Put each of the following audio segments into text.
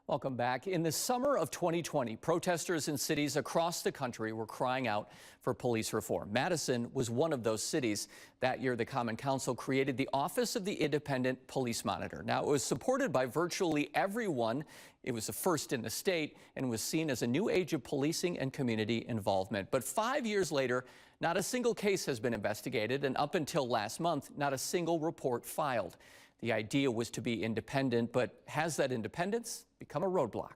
Welcome back. In the summer of 2020, protesters in cities across the country were crying out for police reform. Madison was one of those cities. That year, the Common Council created the Office of the Independent Police Monitor. Now, it was supported by virtually everyone. It was the first in the state and was seen as a new age of policing and community involvement. But 5 years later, not a single case has been investigated, and up until last month, not a single report filed. The idea was to be independent, but has that independence become a roadblock?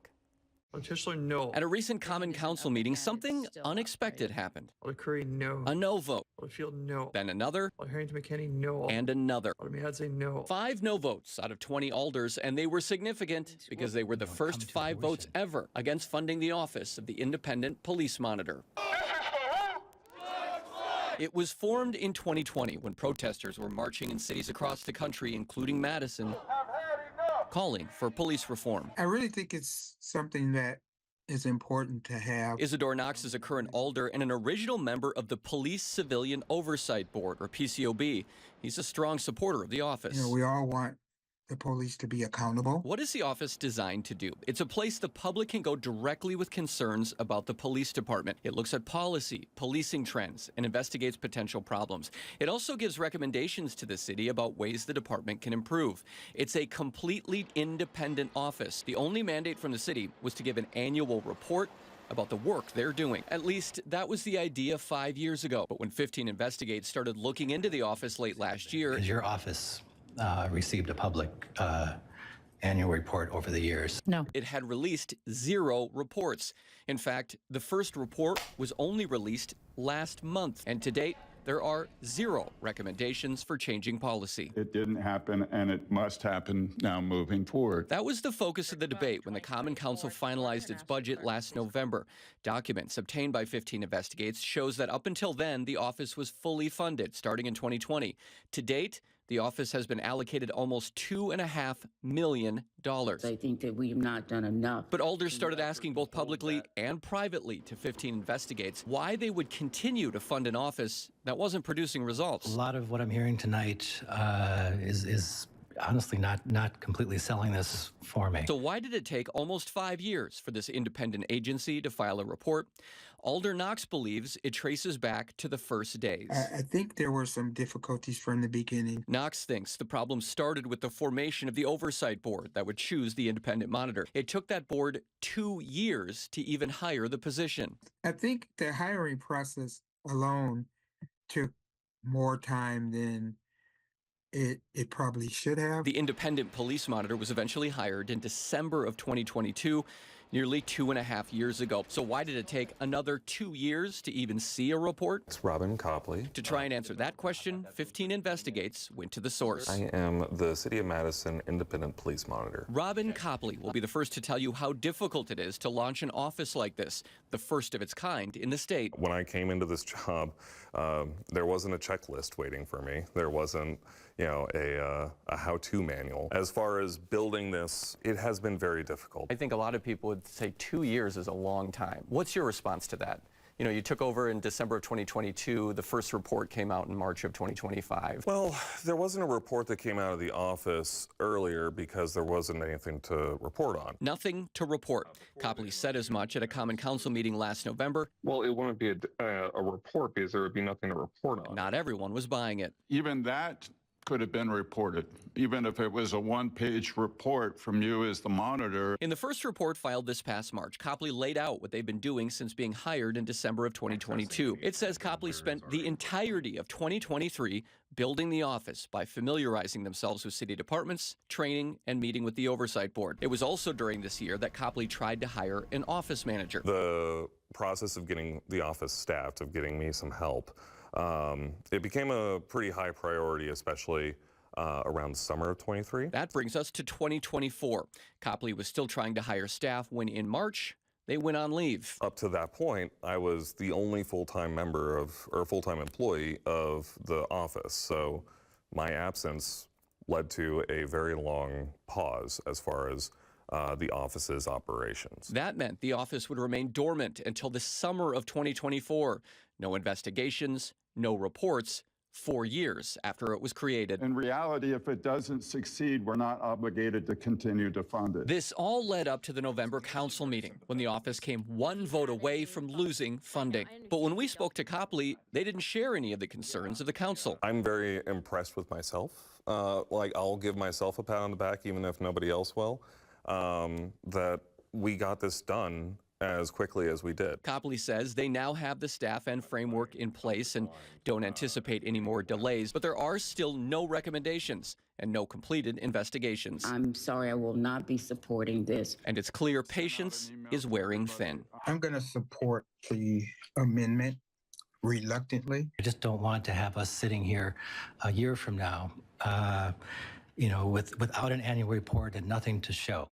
Officially, no. At a recent Common Council meeting, something unexpected happened. Alder Curry, no. A no vote. Alder Field, no. Then another. Alder Harrington McKinney, no. And another. Alder Madison, no. 5 no votes out of 20 alders, and they were significant because they were the first 5 votes ever against funding the Office of the Independent Police Monitor. It was formed in 2020 when protesters were marching in cities across the country, including Madison, calling for police reform. I really think it's something that is important to have. Isidore Knox is a current alder and an original member of the Police Civilian Oversight Board, or PCOB. He's a strong supporter of the office. You know, we all want the police to be accountable. What is the office designed to do? It's a place the public can go directly with concerns about the police department. It looks at policy, policing trends, and investigates potential problems. It also gives recommendations to the city about ways the department can improve. It's a completely independent office. The only mandate from the city was to give an annual report about the work they're doing. At least that was the idea 5 years ago. But when 15 Investigates started looking into the office late last year, your office received a public annual report over the years? No. It had released 0 reports. In fact, the first report was only released last month. And to date, there are 0 recommendations for changing policy. It didn't happen, and it must happen now moving forward. That was the focus of the debate when the Common Council finalized its budget last November. Documents obtained by 15 Investigates shows that up until then, the office was fully funded, starting in 2020. To date, the office has been allocated almost $2.5 million. I think that we have not done enough. But alders started asking both publicly and privately to 15 Investigates why they would continue to fund an office that wasn't producing results. A lot of what I'm hearing tonight is honestly not completely selling this for me. So why did it take almost 5 years for this independent agency to file a report? Alder Knox believes it traces back to the first days. I think there were some difficulties from the beginning. Knox thinks the problem started with the formation of the oversight board that would choose the independent monitor. It took that board 2 years to even hire the position. I think the hiring process alone took more time than it probably should have. The independent police monitor was eventually hired in December of 2022, nearly 2.5 years ago. So why did it take another 2 years to even see a report? It's Robin Copley. To try and answer that question, 15 Investigates went to the source. I am the City of Madison Independent Police Monitor. Robin Copley will be the first to tell you how difficult it is to launch an office like this, the first of its kind in the state. When I came into this job, there wasn't a checklist waiting for me. There wasn't, a how-to manual. As far as building this, it has been very difficult. I think a lot of people would say 2 years is a long time. What's your response to that? You know, you took over in December of 2022. The first report came out in March of 2025. Well, there wasn't a report that came out of the office earlier because there wasn't anything to report on. Nothing to report. Copley said as much at a Common Council meeting last November. Well, it wouldn't be a report because there would be nothing to report on. Not everyone was buying it. Even that could have been reported, even if it was a one-page report from you as the monitor. In the first report filed this past March, Copley laid out what they've been doing since being hired in December of 2022. It says Copley spent the entirety of 2023 building the office by familiarizing themselves with city departments, training, and meeting with the oversight board. It was also during this year that Copley tried to hire an office manager. The process of getting the office staffed, of getting me some help, it became a pretty high priority, especially around the summer of 23. That brings us to 2024. Copley was still trying to hire staff when in March, they went on leave. Up to that point, I was the only full-time full-time employee of the office. So my absence led to a very long pause as far as the office's operations. That meant the office would remain dormant until the summer of 2024. No investigations, no reports, 4 years after it was created. In reality, if it doesn't succeed, we're not obligated to continue to fund it. This all led up to the November council meeting, when the office came one vote away from losing funding. But when we spoke to Copley, they didn't share any of the concerns of the council. I'm very impressed with myself. I'll give myself a pat on the back, even if nobody else will, that we got this done as quickly as we did. Copley says they now have the staff and framework in place and don't anticipate any more delays, but there are still no recommendations and no completed investigations. I'm sorry, I will not be supporting this. And it's clear patience is wearing thin. I'm going to support the amendment reluctantly. I just don't want to have us sitting here a year from now, without an annual report and nothing to show.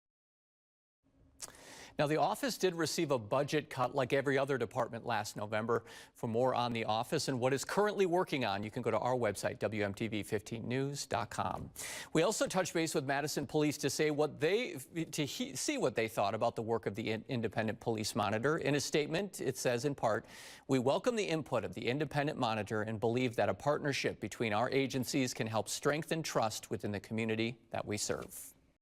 Now, the office did receive a budget cut like every other department last November. For more on the office and what it's currently working on, you can go to our website, WMTV15news.com. We also touched base with Madison Police to see what they thought about the work of the independent police monitor. In a statement, it says in part, "We welcome the input of the independent monitor and believe that a partnership between our agencies can help strengthen trust within the community that we serve."